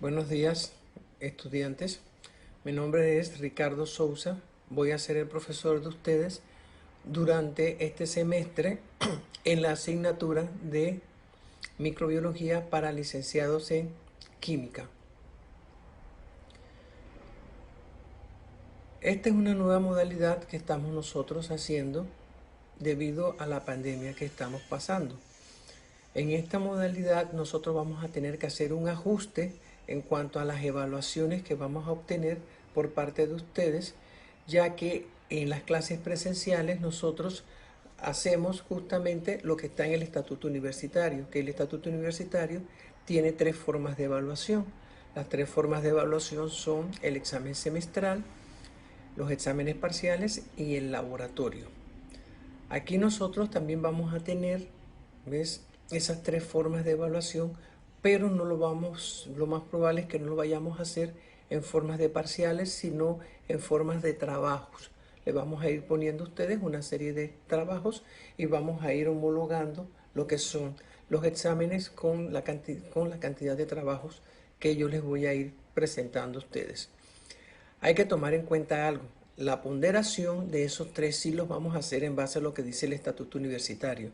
Buenos días, estudiantes. Mi nombre es Ricardo Sousa. Voy a ser el profesor de ustedes durante este semestre en la asignatura de microbiología para licenciados en química. Esta es una nueva modalidad que estamos nosotros haciendo debido a la pandemia que estamos pasando. En esta modalidad nosotros vamos a tener que hacer un ajuste en cuanto a las evaluaciones que vamos a obtener por parte de ustedes, ya que en las clases presenciales nosotros hacemos justamente lo que está en el estatuto universitario, que el estatuto universitario tiene 3 formas de evaluación. Las 3 formas de evaluación son el examen semestral, los exámenes parciales y el laboratorio. Aquí nosotros también vamos a tener, ¿ves?, esas 3 formas de evaluación, pero lo más probable es que no lo vayamos a hacer en formas de parciales, sino en formas de trabajos. Le vamos a ir poniendo a ustedes una serie de trabajos y vamos a ir homologando lo que son los exámenes con la cantidad de trabajos que yo les voy a ir presentando a ustedes. Hay que tomar en cuenta algo. La ponderación de esos 3 sí los vamos a hacer en base a lo que dice el estatuto universitario.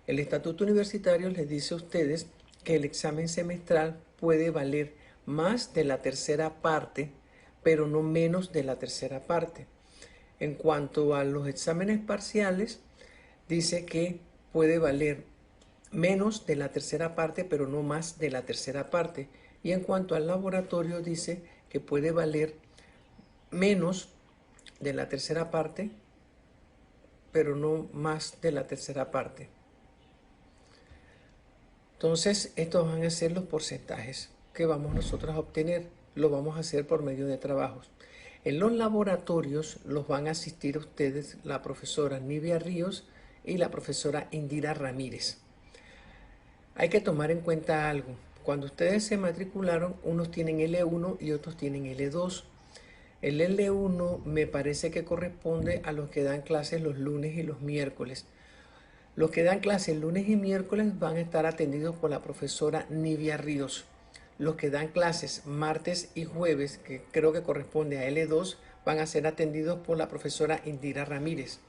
El estatuto universitario les dice a ustedes que el examen semestral puede valer más de la tercera parte, pero no menos de la tercera parte. En cuanto a los exámenes parciales, dice que puede valer menos de la tercera parte, pero no más de la tercera parte. Y en cuanto al laboratorio, dice que puede valer menos de la tercera parte, pero no más de la tercera parte. Entonces, estos van a ser los porcentajes que vamos nosotros a obtener. Lo vamos a hacer por medio de trabajos. En los laboratorios los van a asistir a ustedes la profesora Nivia Ríos y la profesora Indira Ramírez. Hay que tomar en cuenta algo. Cuando ustedes se matricularon, unos tienen L1 y otros tienen L2. El L1 me parece que corresponde a los que dan clases los lunes y los miércoles. Los que dan clases lunes y miércoles van a estar atendidos por la profesora Nivia Ríos. Los que dan clases martes y jueves, que creo que corresponde a L2, van a ser atendidos por la profesora Indira Ramírez.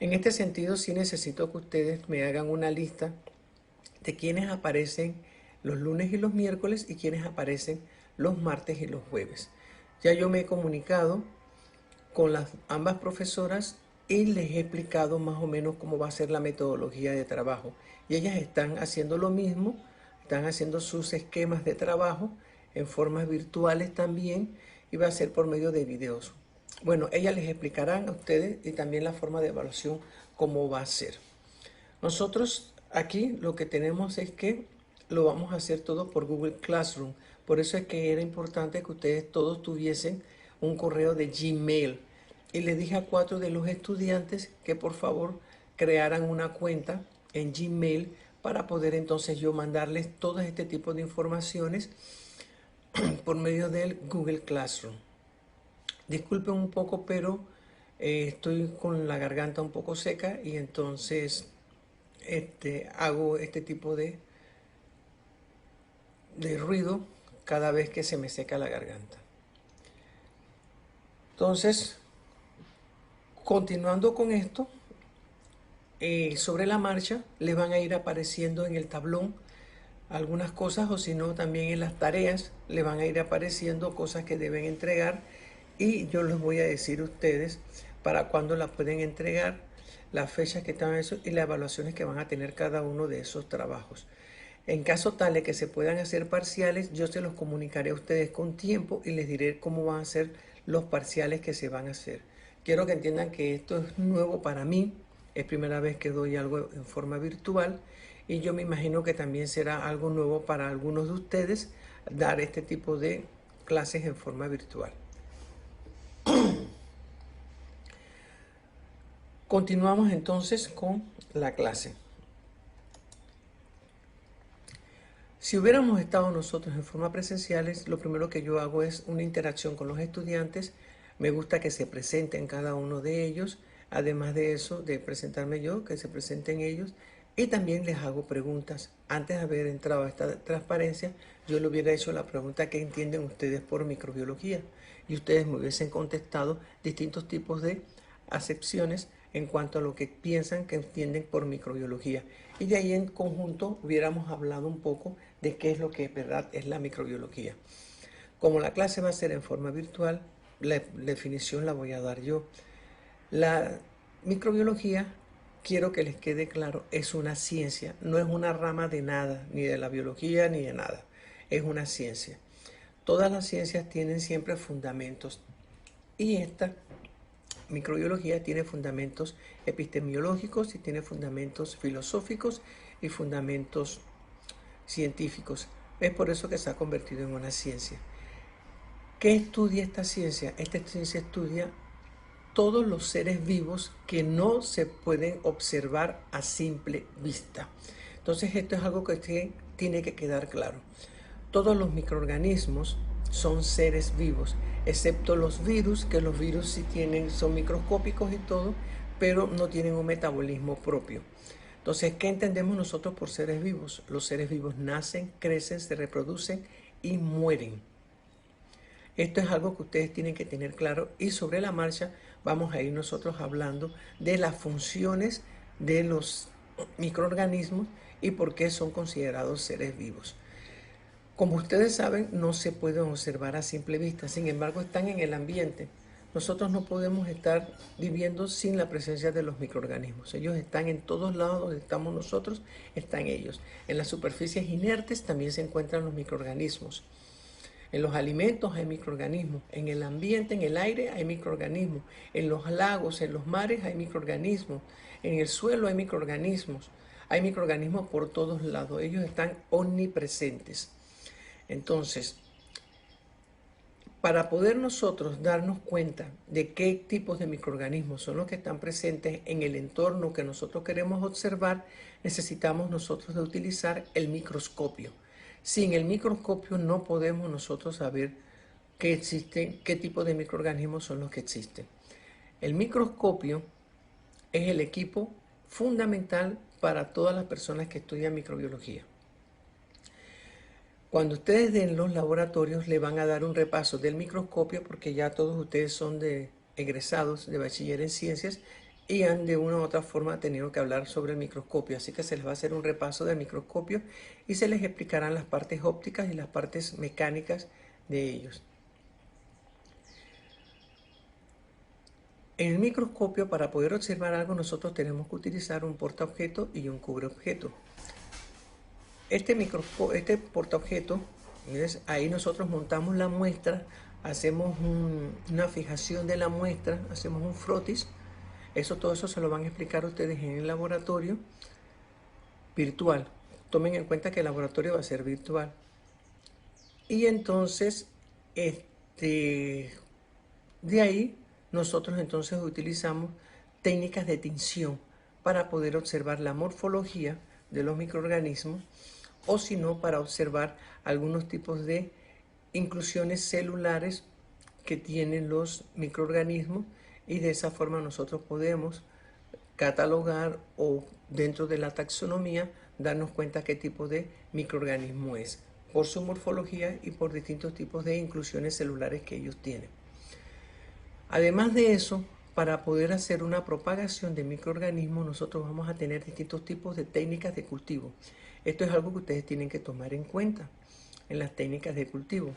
En este sentido, sí necesito que ustedes me hagan una lista de quienes aparecen los lunes y los miércoles y quienes aparecen los martes y los jueves. Ya yo me he comunicado con ambas profesoras y les he explicado más o menos cómo va a ser la metodología de trabajo. Y ellas están haciendo lo mismo, están haciendo sus esquemas de trabajo en formas virtuales también y va a ser por medio de videos. Bueno, ellas les explicarán a ustedes y también la forma de evaluación cómo va a ser. Nosotros aquí lo que tenemos es que lo vamos a hacer todo por Google Classroom. Por eso es que era importante que ustedes todos tuviesen un correo de Gmail. Y le dije a 4 de los estudiantes que por favor crearan una cuenta en Gmail para poder entonces yo mandarles todo este tipo de informaciones por medio del Google Classroom. Disculpen un poco, pero estoy con la garganta un poco seca y entonces hago este tipo de ruido cada vez que se me seca la garganta. Entonces, continuando con esto, sobre la marcha les van a ir apareciendo en el tablón algunas cosas, o si no también en las tareas les van a ir apareciendo cosas que deben entregar y yo les voy a decir a ustedes para cuándo las pueden entregar, las fechas que están eso y las evaluaciones que van a tener cada uno de esos trabajos. En caso tal de que se puedan hacer parciales, yo se los comunicaré a ustedes con tiempo y les diré cómo van a ser los parciales que se van a hacer. Quiero que entiendan que esto es nuevo para mí, es primera vez que doy algo en forma virtual y yo me imagino que también será algo nuevo para algunos de ustedes dar este tipo de clases en forma virtual. Continuamos entonces con la clase. Si hubiéramos estado nosotros en forma presenciales, lo primero que yo hago es una interacción con los estudiantes. Me gusta que se presenten cada uno de ellos. Además de eso, de presentarme yo, que se presenten ellos. Y también les hago preguntas. Antes de haber entrado a esta transparencia, yo le hubiera hecho la pregunta: ¿qué entienden ustedes por microbiología? Y ustedes me hubiesen contestado distintos tipos de acepciones en cuanto a lo que piensan que entienden por microbiología. Y de ahí en conjunto hubiéramos hablado un poco de qué es lo que en verdad es la microbiología. Como la clase va a ser en forma virtual, la definición la voy a dar yo. La microbiología, quiero que les quede claro, es una ciencia, no es una rama de nada, ni de la biología ni de nada, es una ciencia. Todas las ciencias tienen siempre fundamentos y esta microbiología tiene fundamentos epistemológicos y tiene fundamentos filosóficos y fundamentos científicos. Es por eso que se ha convertido en una ciencia. ¿Qué estudia esta ciencia? Esta ciencia estudia todos los seres vivos que no se pueden observar a simple vista. Entonces esto es algo que tiene que quedar claro. Todos los microorganismos son seres vivos, excepto los virus, que los virus sí son microscópicos y todo, pero no tienen un metabolismo propio. Entonces, ¿qué entendemos nosotros por seres vivos? Los seres vivos nacen, crecen, se reproducen y mueren. Esto es algo que ustedes tienen que tener claro, y sobre la marcha vamos a ir nosotros hablando de las funciones de los microorganismos y por qué son considerados seres vivos. Como ustedes saben, no se pueden observar a simple vista, sin embargo están en el ambiente. Nosotros no podemos estar viviendo sin la presencia de los microorganismos. Ellos están en todos lados donde estamos nosotros, están ellos. En las superficies inertes también se encuentran los microorganismos. En los alimentos hay microorganismos, en el ambiente, en el aire hay microorganismos, en los lagos, en los mares hay microorganismos, en el suelo hay microorganismos por todos lados, ellos están omnipresentes. Entonces, para poder nosotros darnos cuenta de qué tipos de microorganismos son los que están presentes en el entorno que nosotros queremos observar, necesitamos nosotros de utilizar el microscopio. Sin el microscopio no podemos nosotros saber qué tipo de microorganismos son los que existen. El microscopio es el equipo fundamental para todas las personas que estudian microbiología. Cuando ustedes den los laboratorios, le van a dar un repaso del microscopio, porque ya todos ustedes son egresados de bachiller en ciencias y han de una u otra forma tenido que hablar sobre el microscopio. Así que se les va a hacer un repaso del microscopio y se les explicarán las partes ópticas y las partes mecánicas de ellos. En el microscopio, para poder observar algo, nosotros tenemos que utilizar un portaobjeto y un cubreobjeto. Este portaobjeto, ahí nosotros montamos la muestra, hacemos una fijación de la muestra, hacemos un frotis. Todo eso se lo van a explicar ustedes en el laboratorio virtual. Tomen en cuenta que el laboratorio va a ser virtual. Y entonces, de ahí, nosotros entonces utilizamos técnicas de tinción para poder observar la morfología de los microorganismos, o si no, para observar algunos tipos de inclusiones celulares que tienen los microorganismos, y de esa forma nosotros podemos catalogar o dentro de la taxonomía darnos cuenta qué tipo de microorganismo es, por su morfología y por distintos tipos de inclusiones celulares que ellos tienen. Además de eso, para poder hacer una propagación de microorganismos, nosotros vamos a tener distintos tipos de técnicas de cultivo. Esto es algo que ustedes tienen que tomar en cuenta en las técnicas de cultivo.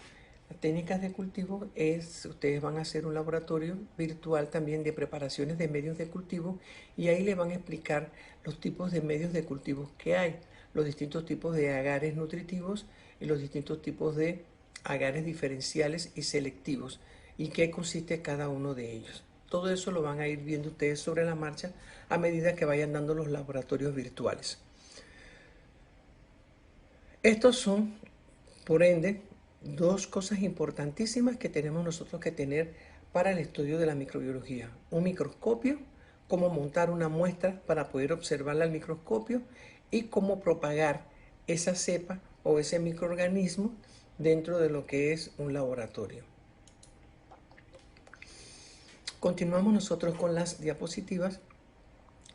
Las técnicas de cultivo ustedes van a hacer un laboratorio virtual también de preparaciones de medios de cultivo, y ahí les van a explicar los tipos de medios de cultivo que hay, los distintos tipos de agares nutritivos y los distintos tipos de agares diferenciales y selectivos, y qué consiste cada uno de ellos. Todo eso lo van a ir viendo ustedes sobre la marcha a medida que vayan dando los laboratorios virtuales. Estos son, por ende, dos cosas importantísimas que tenemos nosotros que tener para el estudio de la microbiología. Un microscopio, cómo montar una muestra para poder observarla al microscopio, y cómo propagar esa cepa o ese microorganismo dentro de lo que es un laboratorio. Continuamos nosotros con las diapositivas,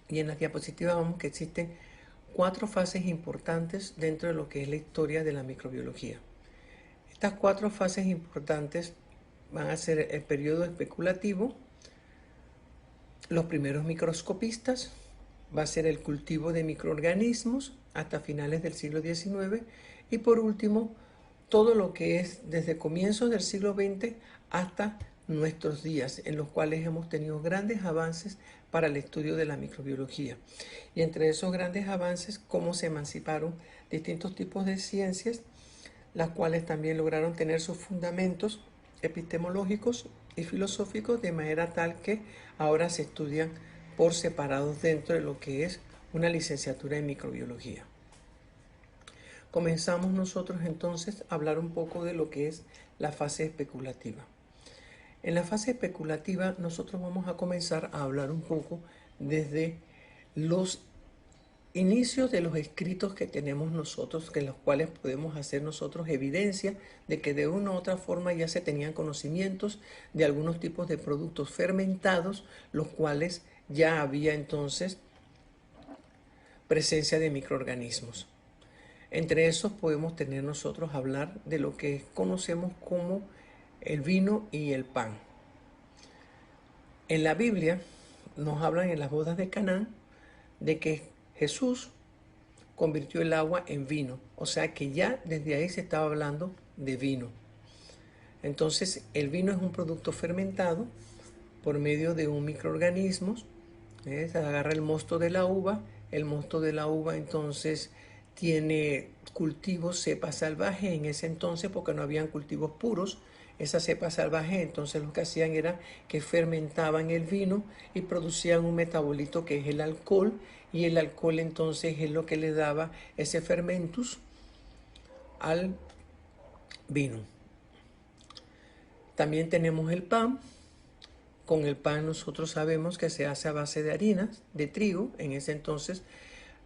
y en las diapositivas vemos que existen 4 fases importantes dentro de lo que es la historia de la microbiología. Estas 4 fases importantes van a ser el periodo especulativo, los primeros microscopistas, va a ser el cultivo de microorganismos hasta finales del siglo XIX y por último todo lo que es desde comienzos del siglo XX hasta nuestros días, en los cuales hemos tenido grandes avances para el estudio de la microbiología. Y entre esos grandes avances, cómo se emanciparon distintos tipos de ciencias, las cuales también lograron tener sus fundamentos epistemológicos y filosóficos de manera tal que ahora se estudian por separados dentro de lo que es una licenciatura en microbiología. Comenzamos nosotros entonces a hablar un poco de lo que es la fase especulativa. En la fase especulativa nosotros vamos a comenzar a hablar un poco desde los inicios de los escritos que tenemos nosotros, que los cuales podemos hacer nosotros evidencia de que de una u otra forma ya se tenían conocimientos de algunos tipos de productos fermentados, los cuales ya había entonces presencia de microorganismos. Entre esos podemos tener nosotros hablar de lo que conocemos como el vino y el pan. En la Biblia nos hablan en las bodas de Canaán de que Jesús convirtió el agua en vino, o sea que ya desde ahí se estaba hablando de vino. Entonces el vino es un producto fermentado por medio de un microorganismo. Se agarra el mosto de la uva entonces tiene cultivos, cepas salvajes en ese entonces porque no habían cultivos puros. Esas cepas salvajes entonces lo que hacían era que fermentaban el vino y producían un metabolito que es el alcohol, y el alcohol entonces es lo que le daba ese fermentus al vino. También tenemos el pan. Con el pan nosotros sabemos que se hace a base de harinas de trigo. En ese entonces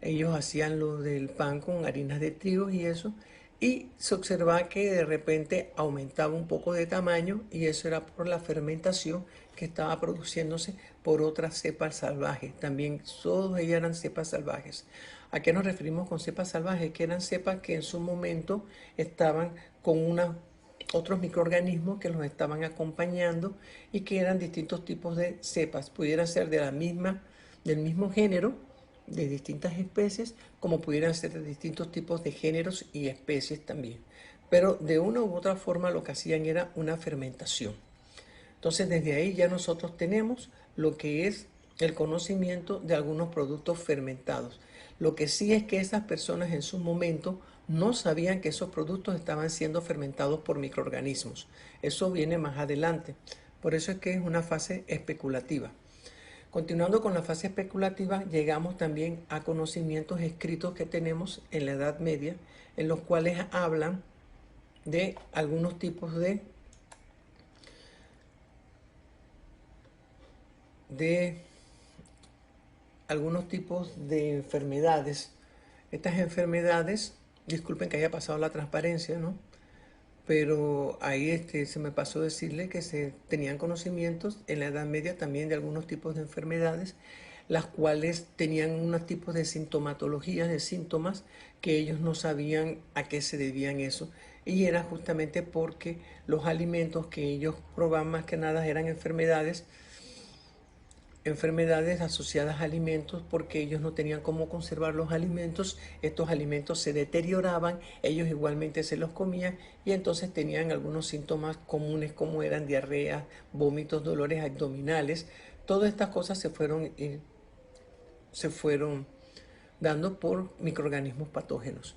ellos hacían lo del pan con harinas de trigo y eso. Y se observaba que de repente aumentaba un poco de tamaño y eso era por la fermentación que estaba produciéndose por otras cepas salvajes. También todos ellas eran cepas salvajes. ¿A qué nos referimos con cepas salvajes? Que eran cepas que en su momento estaban con otros microorganismos que los estaban acompañando y que eran distintos tipos de cepas. Pudieran ser del mismo género, de distintas especies, como pudieran ser de distintos tipos de géneros y especies también. Pero de una u otra forma lo que hacían era una fermentación. Entonces desde ahí ya nosotros tenemos lo que es el conocimiento de algunos productos fermentados. Lo que sí es que esas personas en su momento no sabían que esos productos estaban siendo fermentados por microorganismos. Eso viene más adelante. Por eso es que es una fase especulativa. Continuando con la fase especulativa, llegamos también a conocimientos escritos que tenemos en la Edad Media, en los cuales hablan de algunos tipos de enfermedades. Estas enfermedades, disculpen que haya pasado la transparencia, ¿no? Pero ahí se me pasó decirle que se tenían conocimientos en la Edad Media también de algunos tipos de enfermedades, las cuales tenían unos tipos de sintomatologías, de síntomas, que ellos no sabían a qué se debían eso. Y era justamente porque los alimentos que ellos probaban más que nada eran enfermedades asociadas a alimentos, porque ellos no tenían cómo conservar los alimentos. Estos alimentos se deterioraban, ellos igualmente se los comían y entonces tenían algunos síntomas comunes como eran diarrea, vómitos, dolores abdominales. Todas estas cosas se fueron dando por microorganismos patógenos.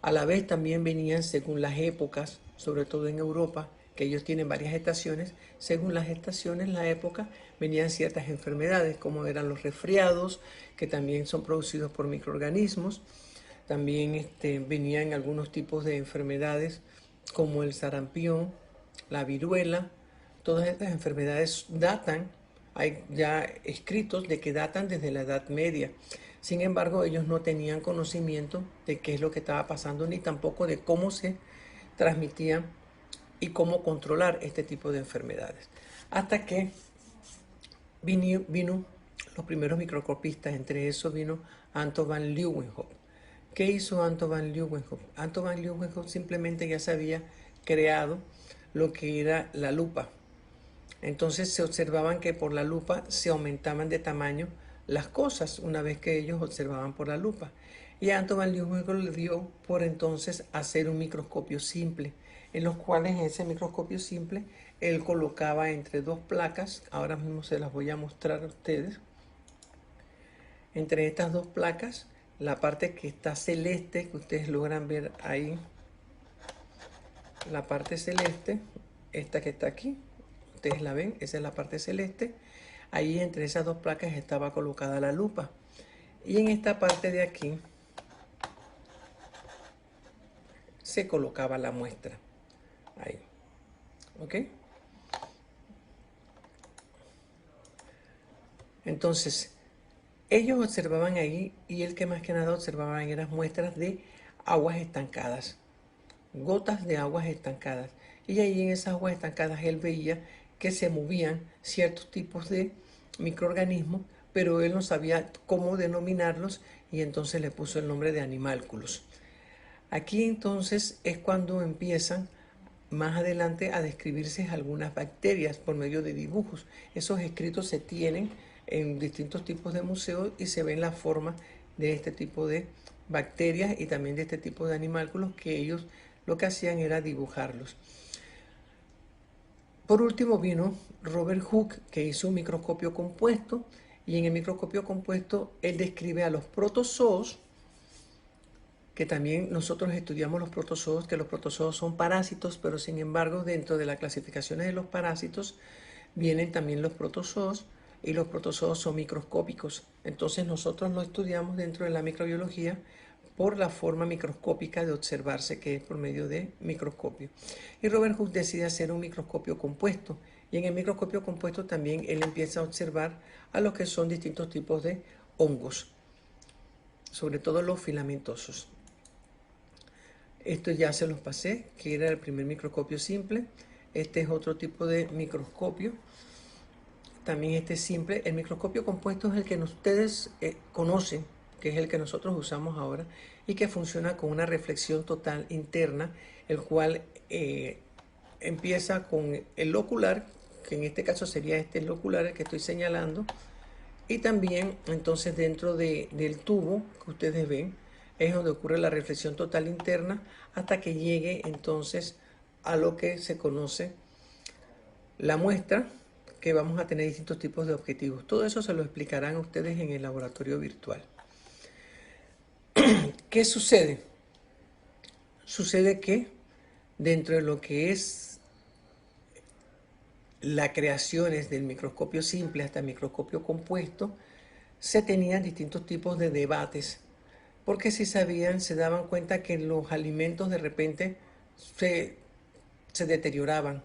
A la vez también venían según las épocas, sobre todo en Europa, que ellos tienen varias estaciones. Según las estaciones, la época, venían ciertas enfermedades, como eran los resfriados, que también son producidos por microorganismos. También venían algunos tipos de enfermedades, como el sarampión, la viruela. Todas estas enfermedades datan, hay ya escritos de que datan desde la Edad Media. Sin embargo, ellos no tenían conocimiento de qué es lo que estaba pasando, ni tampoco de cómo se transmitían y cómo controlar este tipo de enfermedades. Hasta que vino los primeros microscopistas. Entre esos vino Anton van Leeuwenhoek. ¿Qué hizo Anton van Leeuwenhoek? Anton van Leeuwenhoek simplemente ya se había creado lo que era la lupa. Entonces se observaban que por la lupa se aumentaban de tamaño las cosas una vez que ellos observaban por la lupa. Y Anton van Leeuwenhoek le dio por entonces hacer un microscopio simple, en los cuales en ese microscopio simple él colocaba entre dos placas, ahora mismo se las voy a mostrar a ustedes, entre estas dos placas, la parte que está celeste, que ustedes logran ver ahí, la parte celeste, esta que está aquí, ustedes la ven, esa es la parte celeste. Ahí entre esas dos placas estaba colocada la lupa. Y en esta parte de aquí se colocaba la muestra. Ahí. ¿Ok? Entonces, ellos observaban ahí y el que más que nada observaban eran muestras de aguas estancadas. Gotas de aguas estancadas. Y ahí en esas aguas estancadas él veía que se movían ciertos tipos de microorganismos, pero él no sabía cómo denominarlos y entonces le puso el nombre de animálculos. Aquí entonces es cuando empiezan más adelante a describirse algunas bacterias por medio de dibujos. Esos escritos se tienen en distintos tipos de museos y se ven la forma de este tipo de bacterias y también de este tipo de animálculos que ellos lo que hacían era dibujarlos. Por último vino Robert Hooke, que hizo un microscopio compuesto, y en el microscopio compuesto él describe a los protozoos, que también nosotros estudiamos los protozoos, que los protozoos son parásitos, pero sin embargo dentro de las clasificaciones de los parásitos vienen también los protozoos, y los protozoos son microscópicos. Entonces nosotros lo estudiamos dentro de la microbiología por la forma microscópica de observarse, que es por medio de microscopio. Y Robert Hooke decide hacer un microscopio compuesto, y en el microscopio compuesto también él empieza a observar a lo que son distintos tipos de hongos, sobre todo los filamentosos. Esto ya se los pasé, que era el primer microscopio simple. Este es otro tipo de microscopio. También este es simple. El microscopio compuesto es el que ustedes conocen, que es el que nosotros usamos ahora, y que funciona con una reflexión total interna, el cual empieza con el ocular, que en este caso sería este ocular el que estoy señalando, y también entonces dentro del tubo que ustedes ven, es donde ocurre la reflexión total interna hasta que llegue entonces a lo que se conoce la muestra, que vamos a tener distintos tipos de objetivos. Todo eso se lo explicarán a ustedes en el laboratorio virtual. ¿Qué sucede? Sucede que dentro de lo que es las creaciones del microscopio simple hasta el microscopio compuesto, se tenían distintos tipos de debates, porque si sabían, se daban cuenta que los alimentos de repente se deterioraban.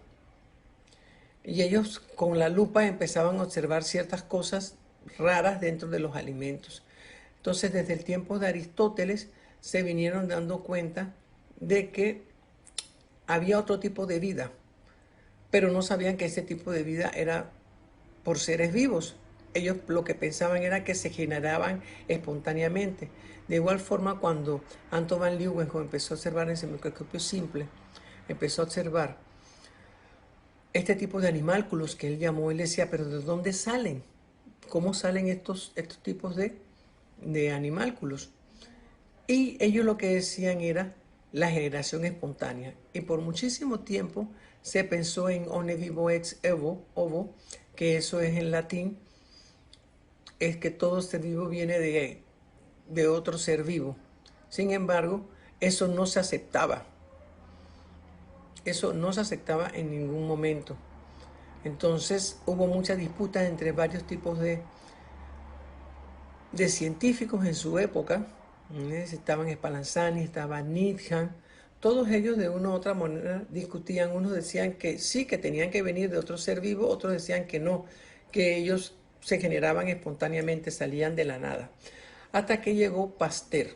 Y ellos con la lupa empezaban a observar ciertas cosas raras dentro de los alimentos. Entonces, desde el tiempo de Aristóteles se vinieron dando cuenta de que había otro tipo de vida, pero no sabían que ese tipo de vida era por seres vivos. Ellos lo que pensaban era que se generaban espontáneamente. De igual forma, cuando Anton van Leeuwenhoek empezó a observar en ese microscopio simple, empezó a observar este tipo de animálculos que él llamó, él decía, pero ¿de dónde salen? ¿Cómo salen estos tipos de animálculos? Y ellos lo que decían era la generación espontánea. Y por muchísimo tiempo se pensó en omne vivo ex ovo, que eso es en latín, es que todo ser vivo viene de otro ser vivo. Sin embargo, eso no se aceptaba. Eso no se aceptaba en ningún momento. Entonces hubo mucha disputa entre varios tipos de científicos en su época. Estaban Spallanzani, estaba Needham. Todos ellos de una u otra manera discutían. Unos decían que sí, que tenían que venir de otro ser vivo, otros decían que no, que ellos se generaban espontáneamente, salían de la nada. Hasta que llegó Pasteur.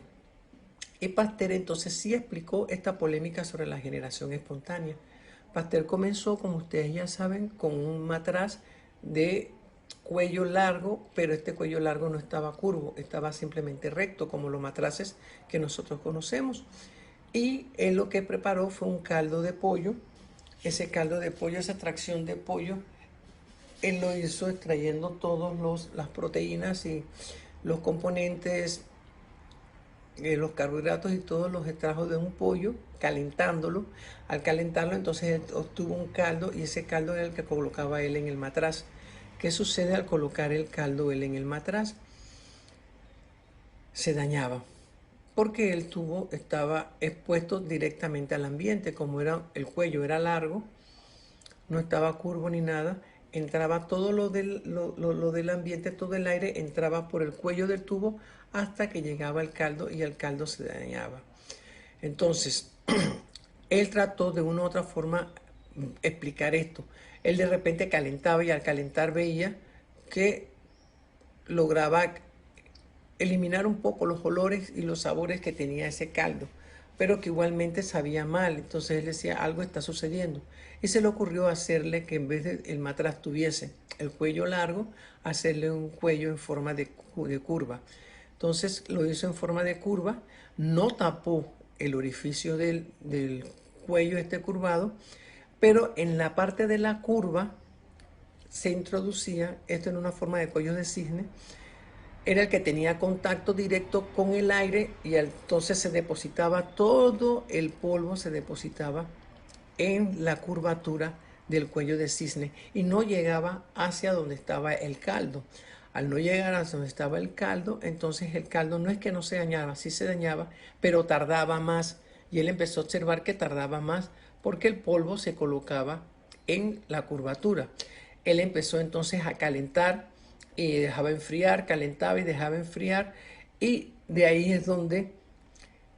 Y Pasteur entonces sí explicó esta polémica sobre la generación espontánea. Pasteur comenzó, como ustedes ya saben, con un matraz de cuello largo, pero este cuello largo no estaba curvo, estaba simplemente recto, como los matraces que nosotros conocemos. Y él lo que preparó fue un caldo de pollo. Ese caldo de pollo, esa tracción de pollo, él lo hizo extrayendo todas las proteínas y los componentes, los carbohidratos y todos los extrajo de un pollo, calentándolo. Al calentarlo, entonces él obtuvo un caldo y ese caldo era el que colocaba él en el matraz. ¿Qué sucede al colocar el caldo él en el matraz? Se dañaba, porque el tubo estaba expuesto directamente al ambiente. Como el cuello era largo, no estaba curvo ni nada, entraba todo lo del ambiente, todo el aire entraba por el cuello del tubo hasta que llegaba el caldo y el caldo se dañaba. Entonces, él trató de una u otra forma explicar esto. Él de repente calentaba y al calentar veía que lograba eliminar un poco los olores y los sabores que tenía ese caldo, pero que igualmente sabía mal. Entonces él decía, algo está sucediendo. Y se le ocurrió hacerle que en vez de el matraz tuviese el cuello largo, hacerle un cuello en forma de curva. Entonces lo hizo en forma de curva, no tapó el orificio del cuello este curvado, pero en la parte de la curva se introducía, esto en una forma de cuello de cisne, era el que tenía contacto directo con el aire y entonces se depositaba todo el polvo, se depositaba en la curvatura del cuello de cisne y no llegaba hacia donde estaba el caldo. Al no llegar hacia donde estaba el caldo, entonces el caldo no es que no se dañaba, sí se dañaba, pero tardaba más. Y él empezó a observar que tardaba más porque el polvo se colocaba en la curvatura. Él empezó entonces a calentar y dejaba enfriar, calentaba y dejaba enfriar. Y de ahí es donde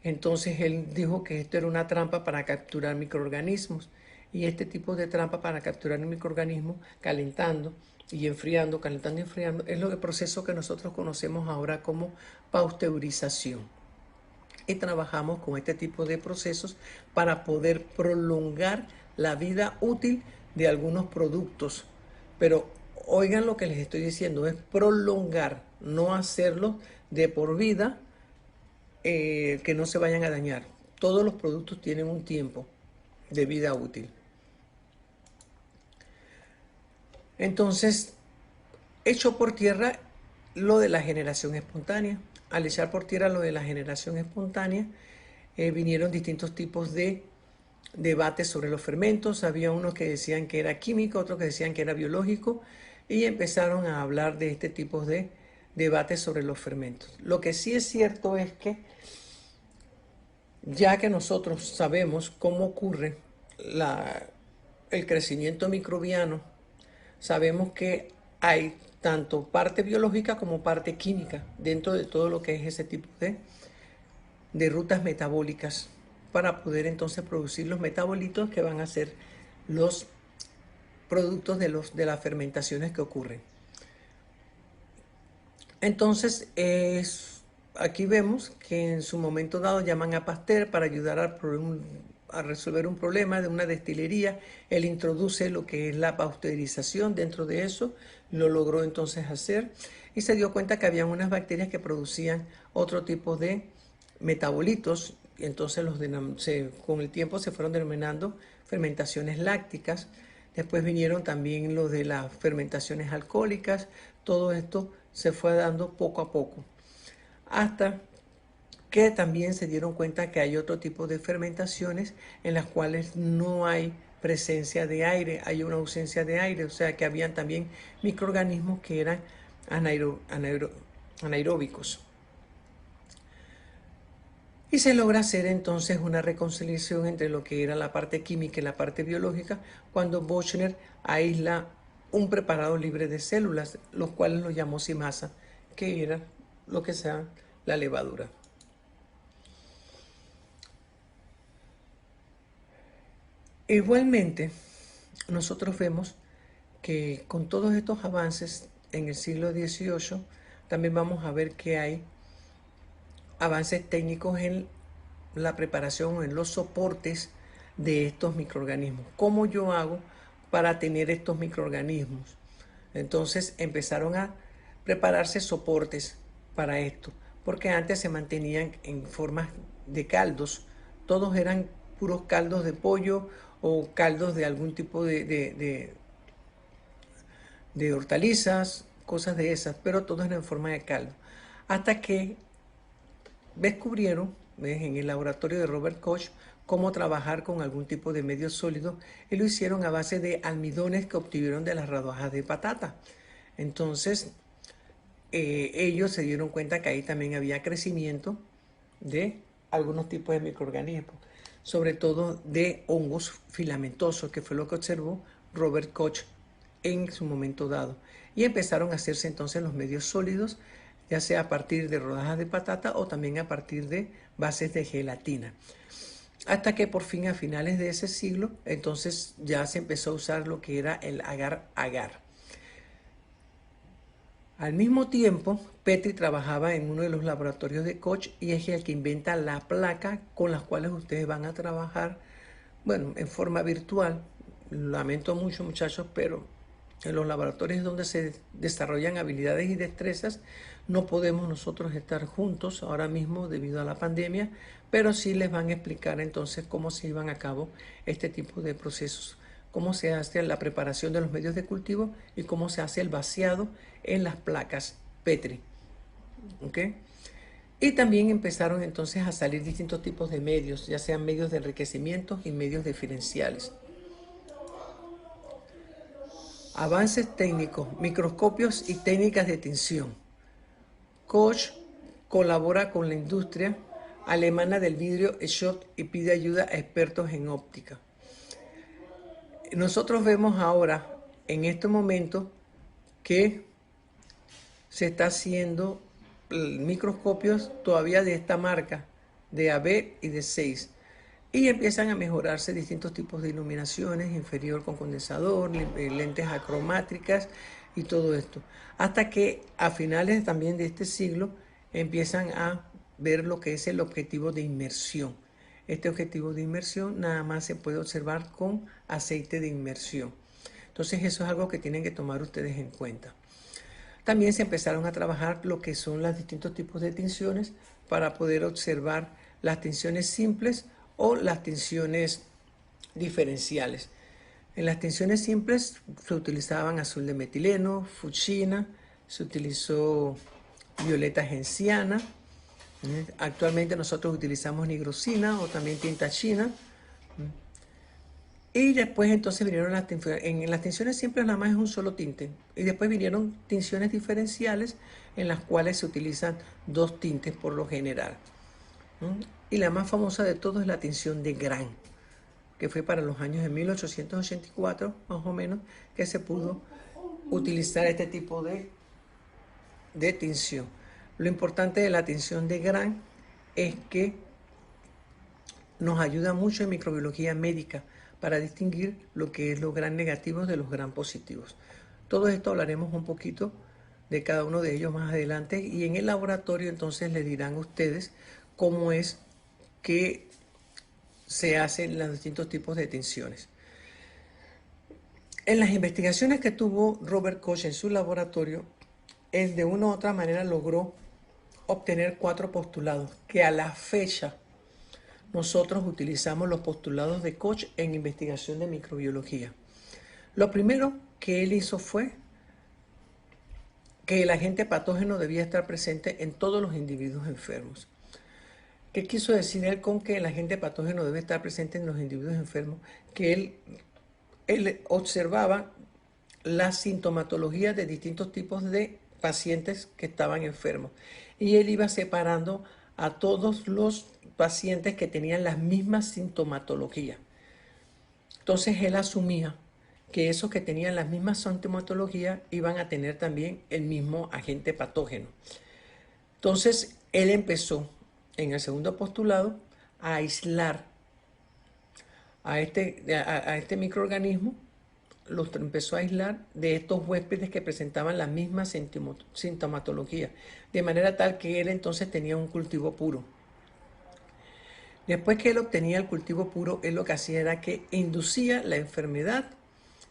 entonces él dijo que esto era una trampa para capturar microorganismos. Y este tipo de trampa para capturar microorganismos, calentando y enfriando, calentando y enfriando, es el proceso que nosotros conocemos ahora como pasteurización. Y trabajamos con este tipo de procesos para poder prolongar la vida útil de algunos productos. Pero oigan lo que les estoy diciendo, es prolongar, no hacerlo de por vida, que no se vayan a dañar. Todos los productos tienen un tiempo de vida útil. Entonces, echó por tierra lo de la generación espontánea. Al echar por tierra lo de la generación espontánea, vinieron distintos tipos de debates sobre los fermentos. Había unos que decían que era químico, otros que decían que era biológico, y empezaron a hablar de este tipo de debates sobre los fermentos. Lo que sí es cierto es que ya que nosotros sabemos cómo ocurre el crecimiento microbiano, sabemos que hay tanto parte biológica como parte química dentro de todo lo que es ese tipo de rutas metabólicas para poder entonces producir los metabolitos que van a ser los productos de las fermentaciones que ocurren. Entonces, aquí vemos que en su momento dado llaman a Pasteur para ayudar a resolver un problema de una destilería. Él introduce lo que es la pasteurización dentro de eso, lo logró entonces hacer y se dio cuenta que había unas bacterias que producían otro tipo de metabolitos. Y entonces con el tiempo se fueron denominando fermentaciones lácticas. Después vinieron también lo de las fermentaciones alcohólicas. Todo esto se fue dando poco a poco, hasta que también se dieron cuenta que hay otro tipo de fermentaciones en las cuales no hay presencia de aire, hay una ausencia de aire, o sea que habían también microorganismos que eran anaeróbicos. Y se logra hacer entonces una reconciliación entre lo que era la parte química y la parte biológica cuando Bochner aísla un preparado libre de células, los cuales lo llamó simasa, que era lo que sea la levadura. Igualmente, nosotros vemos que con todos estos avances en el siglo XVIII, también vamos a ver que hay avances técnicos en la preparación, en los soportes de estos microorganismos. ¿Cómo yo hago para tener estos microorganismos? Entonces empezaron a prepararse soportes para esto, porque antes se mantenían en formas de caldos. Todos eran puros caldos de pollo o caldos de algún tipo de hortalizas, cosas de esas, pero todos eran en forma de caldo. Hasta que descubrieron, ¿ves?, en el laboratorio de Robert Koch, cómo trabajar con algún tipo de medio sólido, y lo hicieron a base de almidones que obtuvieron de las rodajas de patata. Entonces, ellos se dieron cuenta que ahí también había crecimiento de algunos tipos de microorganismos, sobre todo de hongos filamentosos, que fue lo que observó Robert Koch en su momento dado. Y empezaron a hacerse entonces los medios sólidos, ya sea a partir de rodajas de patata o también a partir de bases de gelatina. Hasta que por fin a finales de ese siglo, entonces ya se empezó a usar lo que era el agar-agar. Al mismo tiempo, Petri trabajaba en uno de los laboratorios de Koch y es el que inventa la placa con las cuales ustedes van a trabajar, bueno, en forma virtual. Lamento mucho, muchachos, pero en los laboratorios donde se desarrollan habilidades y destrezas, no podemos nosotros estar juntos ahora mismo debido a la pandemia, pero sí les van a explicar entonces cómo se llevan a cabo este tipo de procesos, cómo se hace la preparación de los medios de cultivo y cómo se hace el vaciado en las placas Petri. ¿Okay? Y también empezaron entonces a salir distintos tipos de medios, ya sean medios de enriquecimiento y medios diferenciales. Avances técnicos, microscopios y técnicas de tinción. Koch colabora con la industria alemana del vidrio Schott y pide ayuda a expertos en óptica. Nosotros vemos ahora, en este momento, que se está haciendo microscopios todavía de esta marca, de AB y de 6. Y empiezan a mejorarse distintos tipos de iluminaciones, inferior con condensador, lentes acromátricas y todo esto. Hasta que a finales también de este siglo empiezan a ver lo que es el objetivo de inmersión. Este objetivo de inmersión nada más se puede observar con aceite de inmersión. Entonces eso es algo que tienen que tomar ustedes en cuenta. También se empezaron a trabajar lo que son los distintos tipos de tinciones para poder observar las tinciones simples o las tinciones diferenciales. En las tinciones simples se utilizaban azul de metileno, fuchsina, se utilizó violeta genciana. Actualmente nosotros utilizamos nigrosina o también tinta china. Y después entonces vinieron en las tinciones simples nada más es un solo tinte. Y después vinieron tinciones diferenciales en las cuales se utilizan dos tintes por lo general. Y la más famosa de todos es la tinción de Gran, que fue para los años de 1884, más o menos, que se pudo utilizar este tipo de tinción. Lo importante de la tinción de Gran es que nos ayuda mucho en microbiología médica para distinguir lo que es los Gran negativos de los Gran positivos. Todo esto hablaremos un poquito de cada uno de ellos más adelante y en el laboratorio entonces les dirán ustedes cómo es que se hacen los distintos tipos de tinciones. En las investigaciones que tuvo Robert Koch en su laboratorio, él de una u otra manera logró obtener 4 postulados que a la fecha nosotros utilizamos los postulados de Koch en investigación de microbiología. Lo primero que él hizo fue que el agente patógeno debía estar presente en todos los individuos enfermos. ¿Qué quiso decir él con que el agente patógeno debe estar presente en los individuos enfermos? Que él observaba la sintomatología de distintos tipos de pacientes que estaban enfermos. Y él iba separando a todos los pacientes que tenían las mismas sintomatologías. Entonces él asumía que esos que tenían las mismas sintomatologías iban a tener también el mismo agente patógeno. Entonces él empezó en el segundo postulado a aislar a este microorganismo, los empezó a aislar de estos huéspedes que presentaban la misma sintomatología, de manera tal que él entonces tenía un cultivo puro. Después que él obtenía el cultivo puro, él lo que hacía era que inducía la enfermedad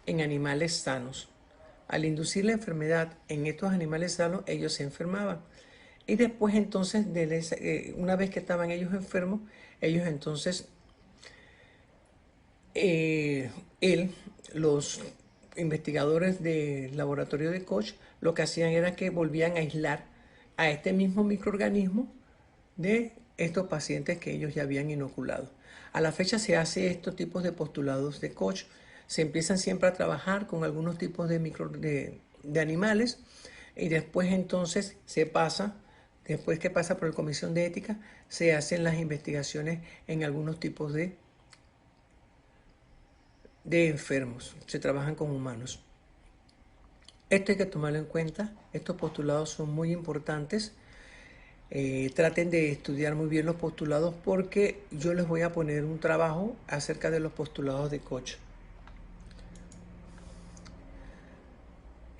en animales sanos. Al inducir la enfermedad en estos animales sanos, ellos se enfermaban. Y después entonces, una vez que estaban ellos enfermos, ellos entonces, eh, los investigadores del laboratorio de Koch, lo que hacían era que volvían a aislar a este mismo microorganismo de estos pacientes que ellos ya habían inoculado. A la fecha se hace estos tipos de postulados de Koch. Se empiezan siempre a trabajar con algunos tipos de animales y después entonces se pasa, después que pasa por la comisión de ética, se hacen las investigaciones en algunos tipos de enfermos. Se trabajan con humanos. Esto hay que tomarlo en cuenta. Estos postulados son muy importantes. Traten de estudiar muy bien los postulados porque yo les voy a poner un trabajo acerca de los postulados de Koch.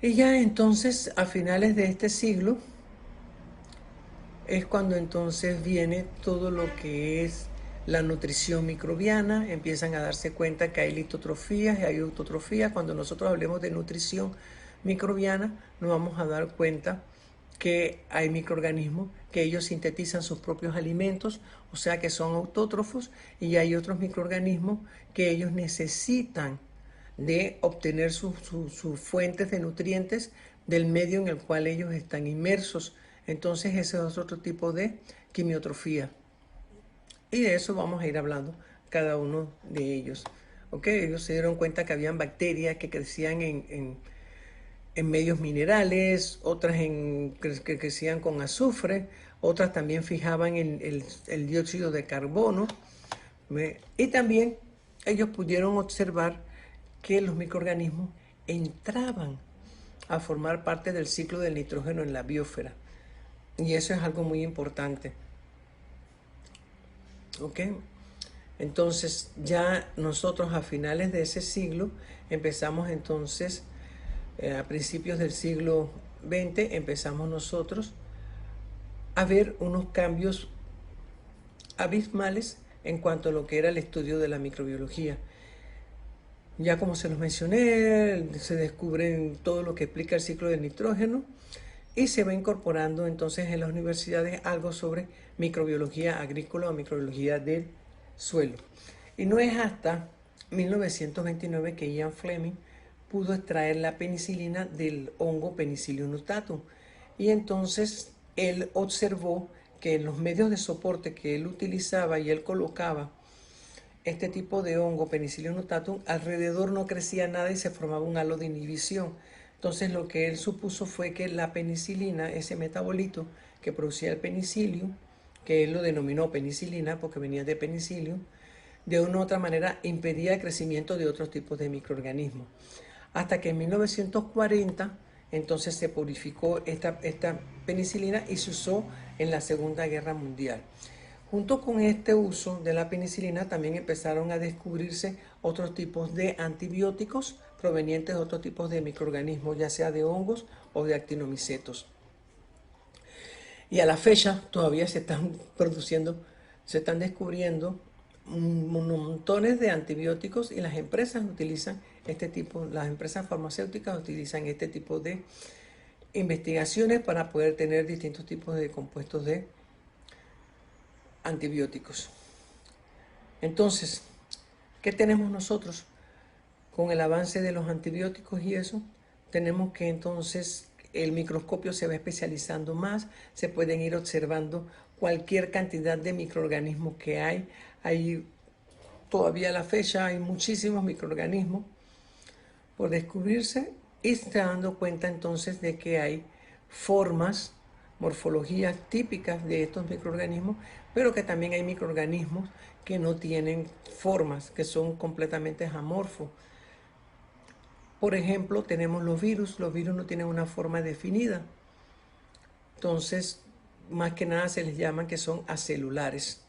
Y ya entonces a finales de este siglo es cuando entonces viene todo lo que es la nutrición microbiana. Empiezan a darse cuenta que hay litotrofías y hay autotrofías. Cuando nosotros hablemos de nutrición microbiana nos vamos a dar cuenta que hay microorganismos que ellos sintetizan sus propios alimentos, o sea que son autótrofos, y hay otros microorganismos que ellos necesitan de obtener sus fuentes de nutrientes del medio en el cual ellos están inmersos. Entonces ese es otro tipo de quimiotrofía. Y de eso vamos a ir hablando cada uno de ellos. ¿Okay? Ellos se dieron cuenta que habían bacterias que crecían en medios minerales, otras que crecían con azufre, otras también fijaban el dióxido de carbono. Y también ellos pudieron observar que los microorganismos entraban a formar parte del ciclo del nitrógeno en la biosfera. Y eso es algo muy importante. ¿Ok? Entonces ya nosotros a finales de ese siglo empezamos entonces, a principios del siglo XX, empezamos nosotros a ver unos cambios abismales en cuanto a lo que era el estudio de la microbiología. Ya como se los mencioné, se descubre todo lo que explica el ciclo del nitrógeno y se va incorporando entonces en las universidades algo sobre microbiología agrícola o microbiología del suelo. Y no es hasta 1929 que Ian Fleming pudo extraer la penicilina del hongo Penicillium notatum. Y entonces él observó que en los medios de soporte que él utilizaba y él colocaba este tipo de hongo, Penicillium notatum, alrededor no crecía nada y se formaba un halo de inhibición. Entonces lo que él supuso fue que la penicilina, ese metabolito que producía el penicillium, que él lo denominó penicilina porque venía de penicillium, de una u otra manera impedía el crecimiento de otros tipos de microorganismos. Hasta que en 1940 entonces se purificó esta penicilina y se usó en la Segunda Guerra Mundial. Junto con este uso de la penicilina también empezaron a descubrirse otros tipos de antibióticos provenientes de otros tipos de microorganismos, ya sea de hongos o de actinomicetos. Y a la fecha todavía se están produciendo, se están descubriendo montones de antibióticos y las empresas utilizan este tipo, las empresas farmacéuticas utilizan este tipo de investigaciones para poder tener distintos tipos de compuestos de antibióticos. Entonces, ¿qué tenemos nosotros? Con el avance de los antibióticos y eso, tenemos que entonces el microscopio se va especializando más, se pueden ir observando cualquier cantidad de microorganismos que hay. Hay todavía a la fecha hay muchísimos microorganismos por descubrirse y se está dando cuenta entonces de que hay formas, morfologías típicas de estos microorganismos, pero que también hay microorganismos que no tienen formas, que son completamente amorfos. Por ejemplo, tenemos los virus no tienen una forma definida. Entonces, más que nada se les llaman que son acelulares.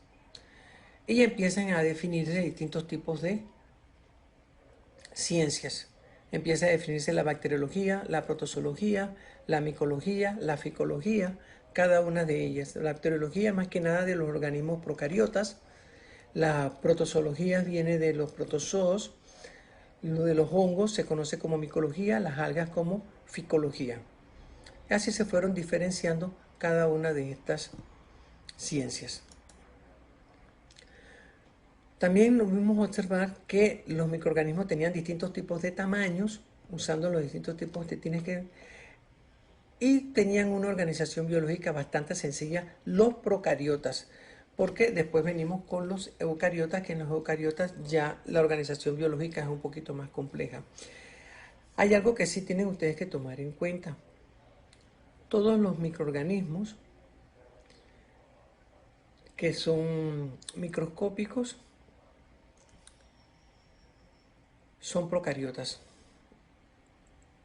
Y empiezan a definirse distintos tipos de ciencias. Empieza a definirse la bacteriología, la protozoología, la micología, la ficología, cada una de ellas. La bacteriología más que nada de los organismos procariotas, la protozoología viene de los protozoos, lo de los hongos se conoce como micología, las algas como ficología. Así se fueron diferenciando cada una de estas ciencias. También nos vimos observar que los microorganismos tenían distintos tipos de tamaños, usando los distintos tipos de y tenían una organización biológica bastante sencilla, los procariotas, porque después venimos con los eucariotas, que en los eucariotas ya la organización biológica es un poquito más compleja. Hay algo que sí tienen ustedes que tomar en cuenta. Todos los microorganismos que son microscópicos son procariotas.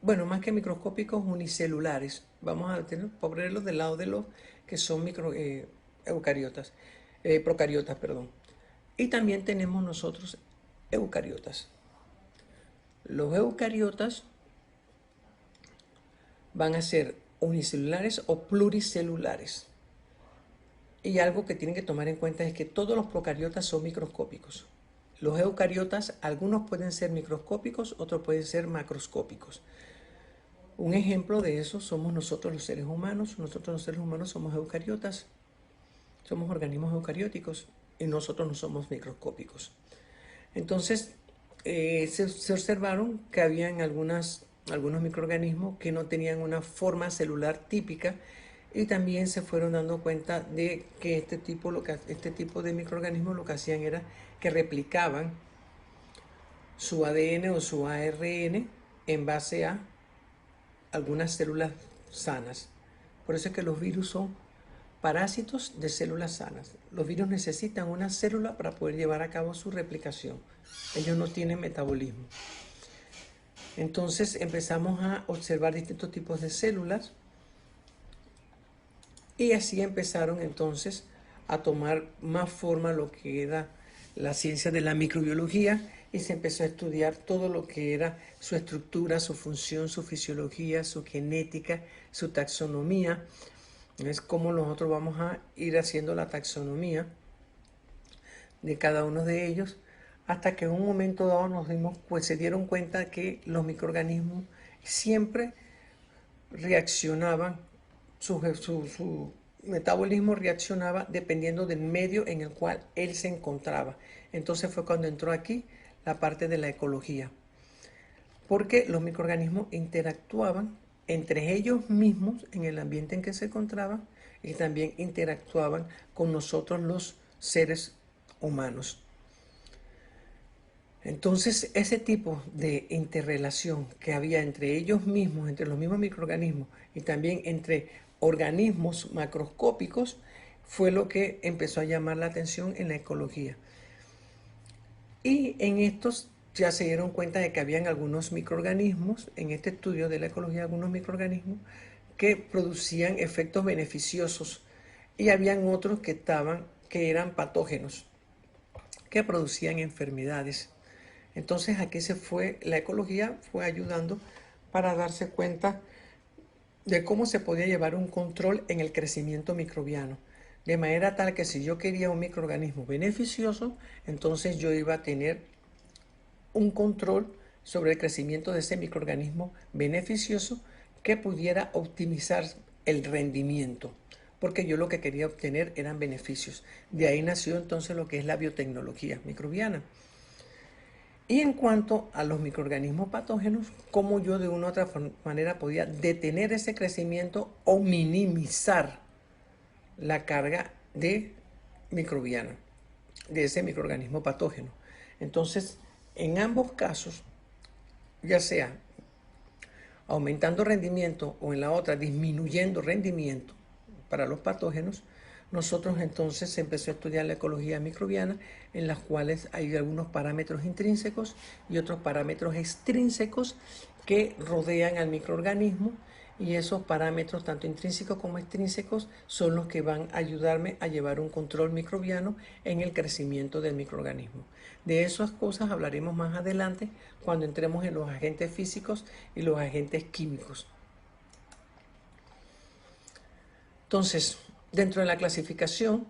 Bueno, más que microscópicos, unicelulares. Vamos a ponerlos del lado de los que son eucariotas, procariotas, perdón. Y también tenemos nosotros eucariotas. Los eucariotas van a ser unicelulares o pluricelulares. Y algo que tienen que tomar en cuenta es que todos los procariotas son microscópicos. Los eucariotas, algunos pueden ser microscópicos, otros pueden ser macroscópicos. Un ejemplo de eso somos nosotros los seres humanos. Nosotros los seres humanos somos eucariotas. Somos organismos eucarióticos y nosotros no somos microscópicos. Entonces, se observaron que habían algunos microorganismos que no tenían una forma celular típica y también se fueron dando cuenta de que este tipo de microorganismos lo que hacían era que replicaban su ADN o su ARN en base a algunas células sanas. Por eso es que los virus son parásitos de células sanas. Los virus necesitan una célula para poder llevar a cabo su replicación. Ellos no tienen metabolismo. Entonces empezamos a observar distintos tipos de células y así empezaron entonces a tomar más forma lo que era la ciencia de la microbiología y se empezó a estudiar todo lo que era su estructura, su función, su fisiología, su genética, su taxonomía. Es como nosotros vamos a ir haciendo la taxonomía de cada uno de ellos hasta que en un momento dado se dieron cuenta que los microorganismos siempre reaccionaban, su metabolismo reaccionaba dependiendo del medio en el cual él se encontraba. Entonces fue cuando entró aquí la parte de la ecología, porque los microorganismos interactuaban entre ellos mismos en el ambiente en que se encontraban y también interactuaban con nosotros los seres humanos. Entonces, ese tipo de interrelación que había entre ellos mismos, entre los mismos microorganismos y también entre organismos macroscópicos, fue lo que empezó a llamar la atención en la ecología. Y en estos ya se dieron cuenta de que habían algunos microorganismos, en este estudio de la ecología, algunos microorganismos que producían efectos beneficiosos y habían otros que eran patógenos, que producían enfermedades. Entonces aquí la ecología fue ayudando para darse cuenta de cómo se podía llevar un control en el crecimiento microbiano. De manera tal que si yo quería un microorganismo beneficioso, entonces yo iba a tener un control sobre el crecimiento de ese microorganismo beneficioso que pudiera optimizar el rendimiento, porque yo lo que quería obtener eran beneficios. De ahí nació entonces lo que es la biotecnología microbiana. Y en cuanto a los microorganismos patógenos, cómo yo de una u otra manera podía detener ese crecimiento o minimizar la carga de microbiana, de ese microorganismo patógeno. Entonces, en ambos casos, ya sea aumentando rendimiento o en la otra disminuyendo rendimiento para los patógenos, nosotros entonces se empezó a estudiar la ecología microbiana, en las cuales hay algunos parámetros intrínsecos y otros parámetros extrínsecos que rodean al microorganismo, y esos parámetros, tanto intrínsecos como extrínsecos, son los que van a ayudarme a llevar un control microbiano en el crecimiento del microorganismo. De esas cosas hablaremos más adelante cuando entremos en los agentes físicos y los agentes químicos. Entonces, dentro de la clasificación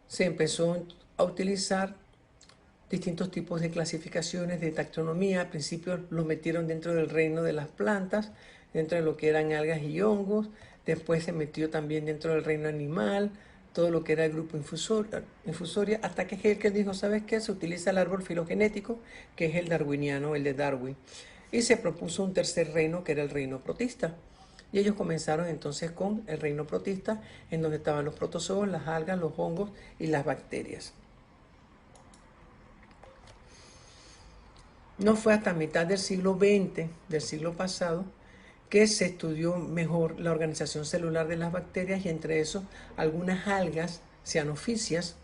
se empezó a utilizar distintos tipos de clasificaciones de taxonomía. Al principio lo metieron dentro del reino de las plantas, dentro de lo que eran algas y hongos, después se metió también dentro del reino animal, todo lo que era el grupo infusoria, hasta que Haeckel dijo, ¿sabes qué? Se utiliza el árbol filogenético, que es el darwiniano, el de Darwin, y se propuso un tercer reino, que era el reino protista. Y ellos comenzaron entonces con el reino protista, en donde estaban los protozoos, las algas, los hongos y las bacterias. No fue hasta mitad del siglo XX, del siglo pasado, que se estudió mejor la organización celular de las bacterias y entre eso algunas algas cianoficias,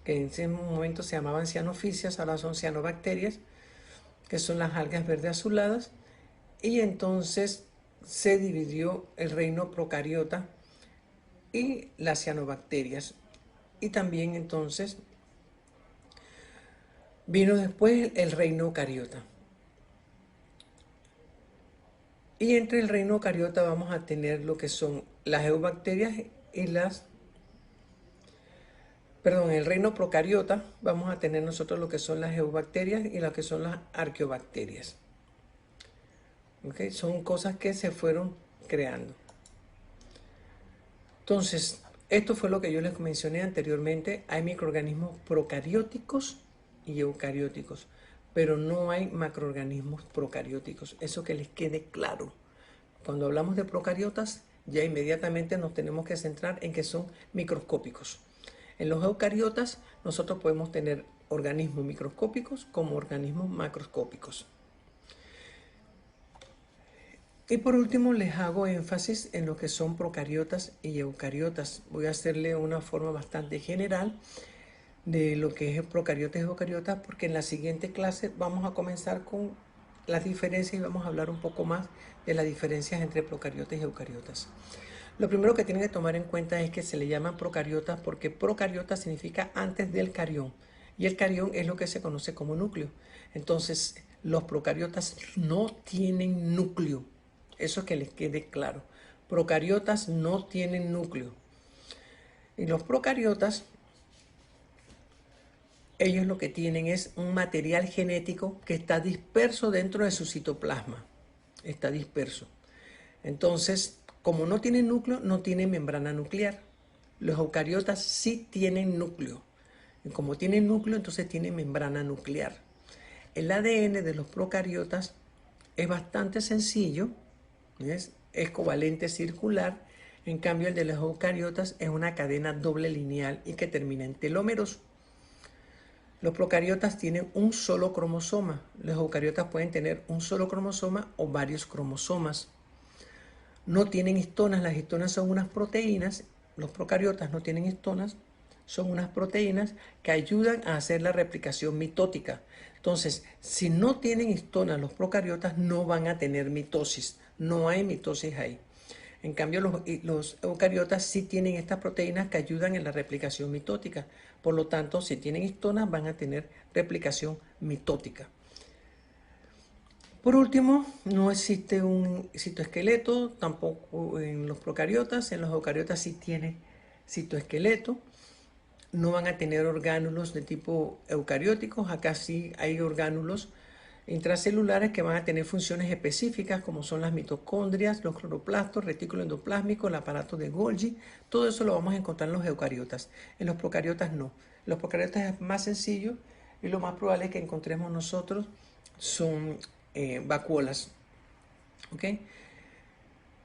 que en ese momento se llamaban cianoficias, ahora son cianobacterias, que son las algas verde azuladas, y entonces se dividió el reino procariota y las cianobacterias. Y también entonces vino después el reino eucariota. Y entre el reino eucariota vamos a tener lo que son las eubacterias y en el reino procariota vamos a tener nosotros lo que son las eubacterias y lo que son las arqueobacterias. ¿Okay? Son cosas que se fueron creando. Entonces, esto fue lo que yo les mencioné anteriormente. Hay microorganismos procarióticos y eucarióticos, pero no hay macroorganismos procarióticos. Eso que les quede claro. Cuando hablamos de procariotas, ya inmediatamente nos tenemos que centrar en que son microscópicos. En los eucariotas, nosotros podemos tener organismos microscópicos como organismos macroscópicos. Y por último les hago énfasis en lo que son procariotas y eucariotas. Voy a hacerle una forma bastante general de lo que es procariotas y eucariotas, porque en la siguiente clase vamos a comenzar con las diferencias y vamos a hablar un poco más de las diferencias entre procariotas y eucariotas. Lo primero que tienen que tomar en cuenta es que se le llaman procariotas porque procariota significa antes del carión y el carión es lo que se conoce como núcleo. Entonces los procariotas no tienen núcleo. Eso que les quede claro. Procariotas no tienen núcleo. Y los procariotas, ellos lo que tienen es un material genético que está disperso dentro de su citoplasma. Está disperso. Entonces, como no tienen núcleo, no tienen membrana nuclear. Los eucariotas sí tienen núcleo. Y como tienen núcleo, entonces tienen membrana nuclear. El ADN de los procariotas es bastante sencillo. Es covalente circular, en cambio el de los eucariotas es una cadena doble lineal y que termina en telómeros. Los procariotas tienen un solo cromosoma, los eucariotas pueden tener un solo cromosoma o varios cromosomas. No tienen histonas, las histonas son unas proteínas, los procariotas no tienen histonas, son unas proteínas que ayudan a hacer la replicación mitótica. Entonces, si no tienen histonas los procariotas no van a tener mitosis, no hay mitosis ahí. En cambio, los eucariotas sí tienen estas proteínas que ayudan en la replicación mitótica. Por lo tanto, si tienen histonas van a tener replicación mitótica. Por último, no existe un citoesqueleto, tampoco en los procariotas. En los eucariotas sí tiene citoesqueleto. No van a tener orgánulos de tipo eucarióticos. Acá sí hay orgánulos intracelulares que van a tener funciones específicas como son las mitocondrias, los cloroplastos, retículo endoplásmico, el aparato de Golgi. Todo eso lo vamos a encontrar en los eucariotas. En los procariotas no. En los procariotas es más sencillo y lo más probable que encontremos nosotros son vacuolas. ¿Ok?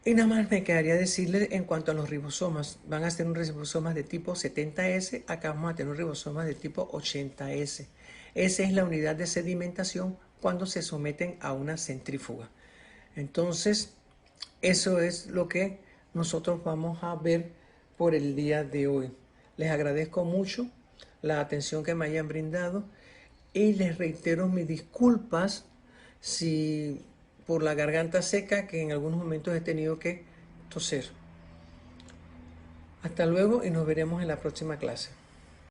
Y nada más me quedaría decirles en cuanto a los ribosomas. Van a ser un ribosomas de tipo 70S, acá vamos a tener un ribosomas de tipo 80S. Esa es la unidad de sedimentación cuando se someten a una centrífuga. Entonces, eso es lo que nosotros vamos a ver por el día de hoy. Les agradezco mucho la atención que me hayan brindado y les reitero mis disculpas si por la garganta seca que en algunos momentos he tenido que toser. Hasta luego y nos veremos en la próxima clase.